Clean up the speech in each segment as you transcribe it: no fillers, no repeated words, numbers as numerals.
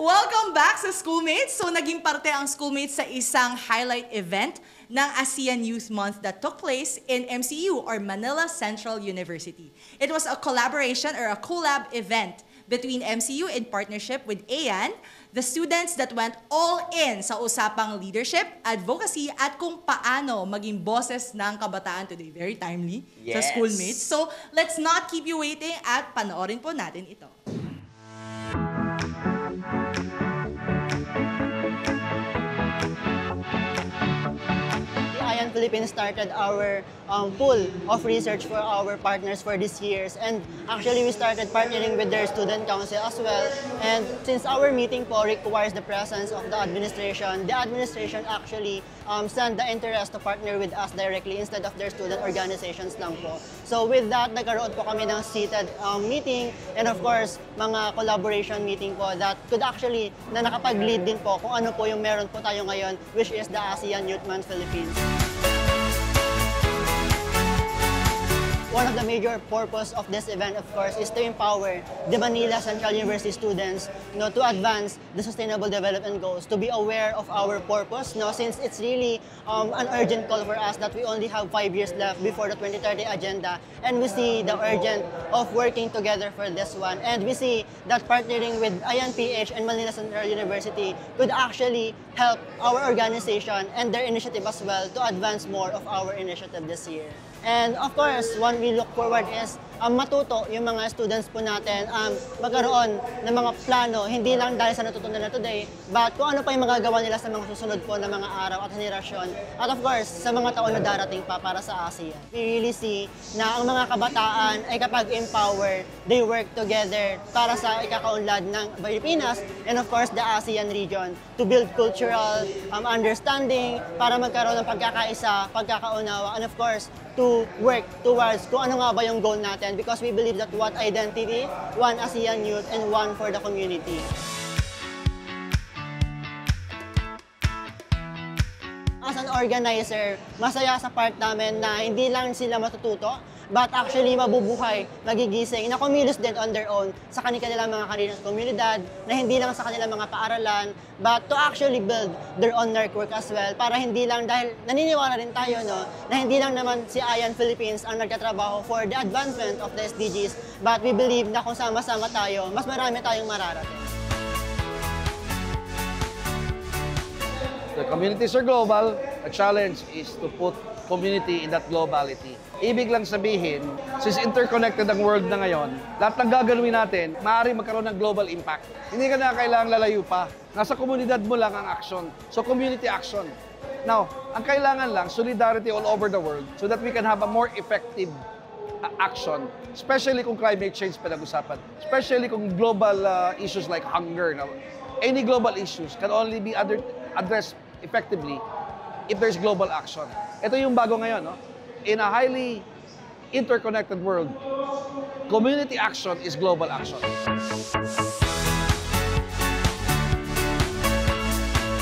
Welcome back sa Schoolmates. So naging parte ang Schoolmates sa isang highlight event ng ASEAN Youth Month that took place in MCU or Manila Central University. It was a collaboration or a collab event between MCU in partnership with AYAN, the students that went all in sa usapang leadership, advocacy, at kung paano maging boses ng kabataan today. Very timely sa Schoolmates. So let's not keep you waiting at panoorin po natin ito. AYAN Philippines started our pool of research for our partners for this years, and actually we started partnering with their student council as well. And since our meeting po requires the presence of the administration actually sent the interest to partner with us directly instead of their student organizations lang po. So with that, nagkaroon po kami ng seated meeting and of course mga collaboration meeting po that could actually na nakapag-lead din po kung ano po yung meron po tayo ngayon, which is the ASEAN Youth Month Philippines. One of the major purpose of this event, of course, is to empower the Manila Central University students, to advance the Sustainable Development Goals, to be aware of our purpose, since it's really an urgent call for us that we only have 5 years left before the 2030 agenda, and we see the urgent of working together for this one, and we see that partnering with AYAN PH and Manila Central University could actually help our organization and their initiative as well to advance more of our initiative this year. And of course, one we look forward is matuto yung mga students po natin magkaroon ng mga plano, hindi lang dahil sa natutunan na today, but kung ano pa yung magagawa nila sa mga susunod po na mga araw at henerasyon. At of course, sa mga taon na darating pa para sa ASEAN. We really see na ang mga kabataan ay kapag empowered, they work together para sa ikakaunlad ng Pilipinas and of course the ASEAN region to build cultural understanding, para magkaroon ng pagkakaisa, pagkakaunawa, and of course, to work towards kung ano nga ba yung goal natin, because we believe that one identity, one ASEAN youth, and one for the community. As an organizer, masaya sa part namin na hindi lang sila matututo, but actually mabubuhay, magigising, na kumilos din on their own sa kanilang mga kanilang komunidad, na hindi lang sa kanilang mga paaralan, but to actually build their own network as well, para hindi lang, dahil naniniwala rin tayo, na hindi lang naman si AYAN Philippines ang nagtatrabaho for the advancement of the SDGs, but we believe na kung sama-sama tayo, mas marami tayong mararating. The communities are global. The challenge is to put community in that globality. Ibig lang sabihin, since interconnected ang world na ngayon, lahat ng gagawin natin, maaari magkaroon ng global impact. Hindi ka na kailangang lalayo pa. Nasa komunidad mo lang ang action. So community action. Now, ang kailangan lang, solidarity all over the world so that we can have a more effective action, especially kung climate change pinag-usapan, especially kung global issues like hunger. Any global issues can only be addressed effectively if there's global action. Ito yung bago ngayon, In a highly interconnected world, community action is global action.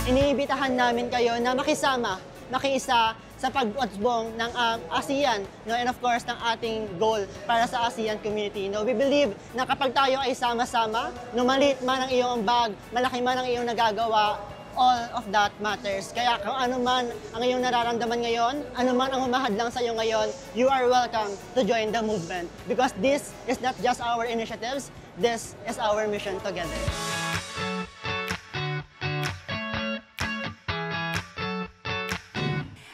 Iniibitahan namin kayo na makiisa sa pag-usbong ng ASEAN, and of course ng ating goal para sa ASEAN community. We believe na kapag tayo ay sama-sama, maliit man ang iyong bag, malaki man ang iyong nagagawa, all of that matters. Kaya kung ano man ang iyong nararamdaman ngayon, ano man ang humahadlang sa iyo ngayon, you are welcome to join the movement. Because this is not just our initiatives, this is our mission together.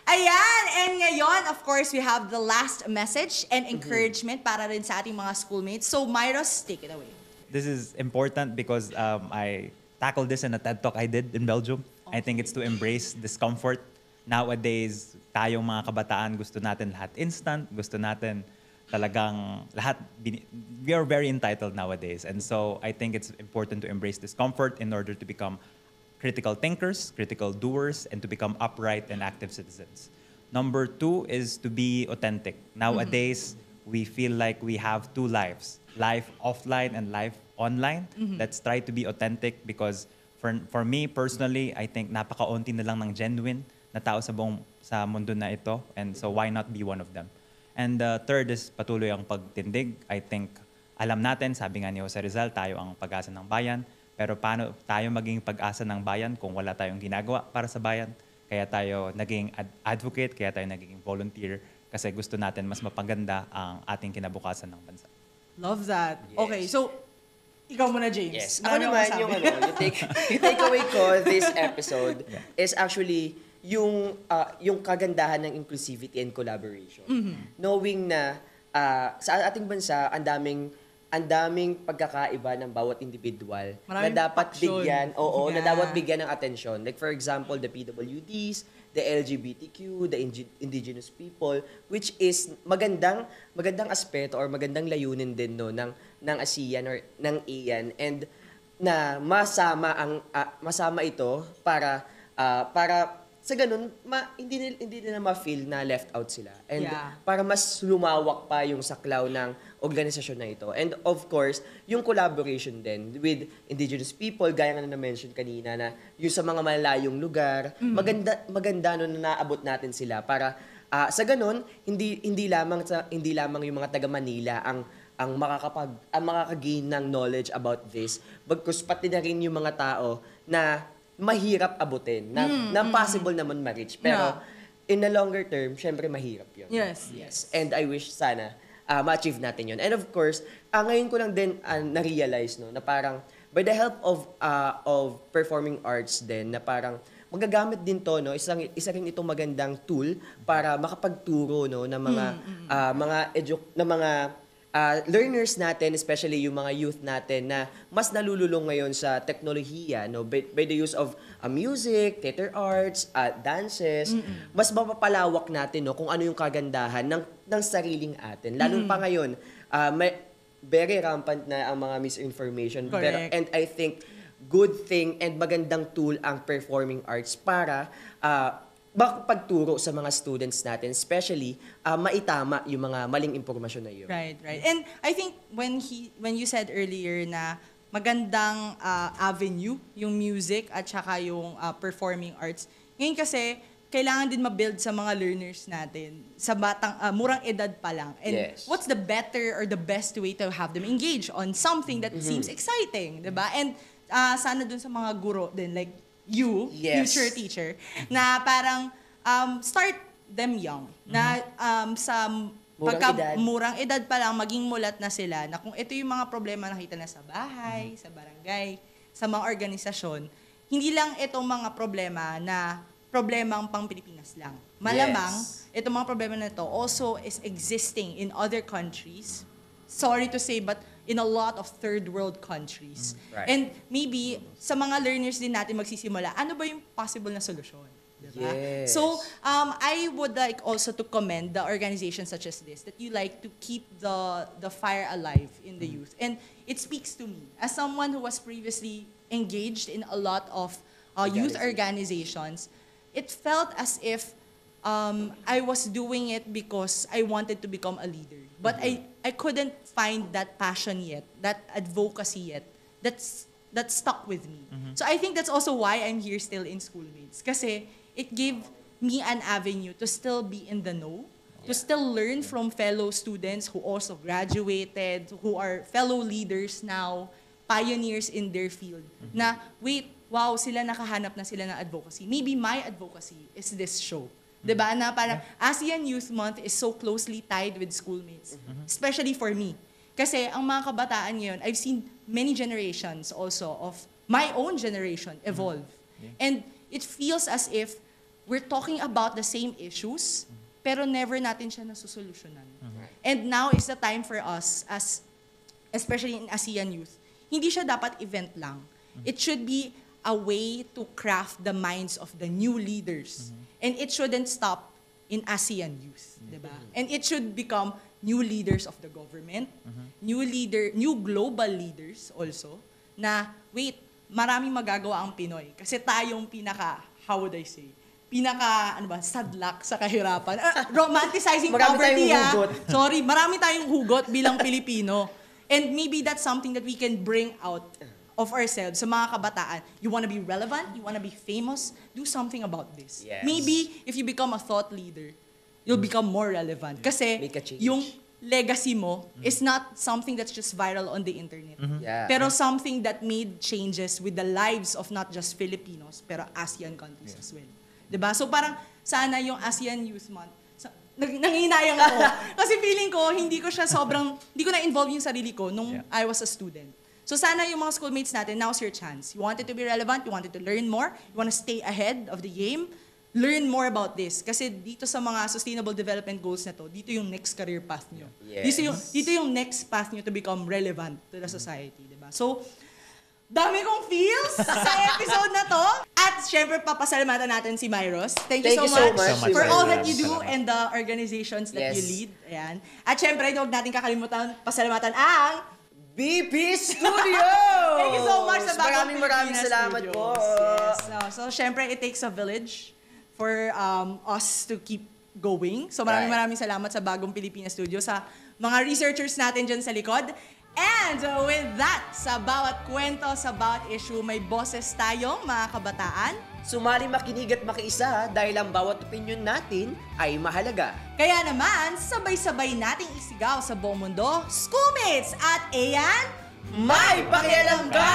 Ayan! And ngayon, of course, we have the last message and encouragement para rin sa ating mga schoolmates. So, Myros, take it away. This is important because I tackled this in a TED Talk I did in Belgium. I think it's to embrace discomfort. Nowadays, tayong mga kabataan, gusto natin lahat instant, gusto natin talagang lahat, we are very entitled nowadays. And so I think it's important to embrace discomfort in order to become critical thinkers, critical doers, and to become upright and active citizens. Number 2 is to be authentic. Nowadays, we feel like we have two lives, life offline and life online. Let's try to be authentic because for me personally, I think napakaunti na lang ng genuine na tao sa mundo na ito, and so why not be one of them? And third is patuloy ang pagtindig. I think alam natin, sabi nga ni Jose Rizal, tayo ang pag-asa ng bayan. Pero paano tayo maging pag-asa ng bayan kung wala tayong ginagawa para sa bayan? Kaya tayo naging advocate, kaya tayo naging volunteer kasi gusto natin mas mapaganda ang ating kinabukasan ng bansa. Love that. Yes. Okay, so ikaw muna, James. Yes. Marami Ako naman, akong yung, masabi. yung takeaway ko this episode is actually yung kagandahan ng inclusivity and collaboration. Knowing na sa ating bansa, ang daming pagkakaiba ng bawat individual Maraming na dapat faction. bigyan, na Yeah. dapat bigyan ng atensyon. Like for example, the PWDs, the LGBTQ, the indigenous people, which is magandang aspeto or magandang layunin din no ng ASEAN or ng ASEAN, and na masama ito para sa ganun hindi nila ma-feel na left out sila, and Yeah. para mas lumawak pa yung saklaw ng organisasyon na ito. And of course, yung collaboration din with indigenous people, gaya nga na na-mention kanina, na yung sa mga malalayong lugar, maganda no na naabot natin sila para sa ganun hindi lamang yung mga taga Manila ang makaka-gain ng knowledge about this, bagkus pati na rin yung mga tao na mahirap abutin, na possible naman ma-reach. Pero in the longer term, syempre mahirap yun. Yes. And I wish sana ma-achieve natin yun. And of course, ngayon ko lang din na-realize na parang by the help of performing arts din, na parang magagamit din to, no, isa rin itong magandang tool para makapagturo ng mga learners natin, especially yung mga youth natin na mas nalululong ngayon sa teknolohiya, no, by the use of music, theater arts, dances, mas mapapalawak natin, no, kung ano yung kagandahan ng sariling atin. Lalo pa ngayon, may very rampant na ang mga misinformation. Correct. And I think good thing and magandang tool ang performing arts para makapagturo sa mga students natin, especially maitama yung mga maling impormasyon na yun. Right. And I think when you said earlier na magandang avenue yung music at saka yung performing arts, ngayon kasi kailangan din ma-build sa mga learners natin sa murang edad pa lang. And Yes. what's the better or the best way to have them engage on something that seems exciting, 'di ba? And sana dun sa mga guro din, like you, Yes. future teacher, na parang start them young. Na sa murang edad pa lang, maging mulat na sila na kung ito yung mga problema nakita na sa bahay, sa barangay, sa mga organisasyon, hindi lang itong mga problema na problemang pang Pilipinas lang. Malamang, itong mga problema na ito also is existing in other countries. Sorry to say, but in a lot of third world countries. Right. And maybe, sa mga learners din natin magsisimula, ano ba yung possible na solusyon? Diba? Yes. So, I would like also to commend the organizations such as this, that you like to keep the fire alive in the youth. And it speaks to me, as someone who was previously engaged in a lot of youth organizations, it felt as if I was doing it because I wanted to become a leader. But I couldn't find that passion yet, that advocacy yet, that stuck with me. So I think that's also why I'm here still in Schoolmates. Kasi it gave me an avenue to still be in the know, to still learn from fellow students who also graduated, who are fellow leaders now, pioneers in their field. Na, wait, wow, sila nakahanap na sila ng advocacy. Maybe my advocacy is this show. Diba? Na parang ASEAN Youth Month is so closely tied with Schoolmates. Especially for me. Kasi ang mga kabataan ngayon, I've seen many generations also of my own generation evolve. And it feels as if we're talking about the same issues, pero never natin siya nasusolusyonan. And now is the time for us, especially in ASEAN Youth, hindi siya dapat event lang. It should be a way to craft the minds of the new leaders. And it shouldn't stop in ASEAN Youth, diba? And it should become new leaders of the government, new global leaders also, na wait, maraming magagawa ang Pinoy. Kasi tayong how would I say, sadlak sa kahirapan. Romanticizing Marami poverty, tayong hugot. Sorry, marami tayong hugot bilang Pilipino. And maybe that's something that we can bring out of ourselves sa mga kabataan. You want to be relevant? You want to be famous? Do something about this. Yes. Maybe if you become a thought leader, you'll become more relevant. Kasi Make a change. yung legacy mo is not something that's just viral on the internet. Yeah. Pero something that made changes with the lives of not just Filipinos, pero ASEAN countries as well. 'Di ba? So parang sana yung ASEAN Youth Month, nanginayang ako. Kasi feeling ko, hindi ko na-involve yung sarili ko nung I was a student. So sana yung mga schoolmates natin, now's your chance. You wanted to be relevant, you wanted to learn more, you want to stay ahead of the game, learn more about this. Kasi dito sa mga sustainable development goals na to, dito yung next career path nyo. Yes. Dito yung next path nyo to become relevant to the society. Diba? So, dami kong feels sa episode na to. At syempre, papasalamatan natin si Myros. Thank you so much for all that you do and the organizations that you lead. Ayan. At syempre, huwag natin kakalimutan pasalamatan ang BP Studio! Thank you so much sa bagong Maraming Pilipinas salamat Studios. po. Yes. So, syempre, it takes a village for us to keep going. So, maraming salamat sa bagong Pilipinas Studio, sa mga researchers natin dyan sa likod. And with that, sa bawat kwento, sa bawat issue, may boses tayong mga kabataan. Sumali makinig at makiisa dahil ang bawat opinion natin ay mahalaga. Kaya naman, sabay-sabay nating isigaw sa buong mundo, schoolmates at ayan, May pakialam ka!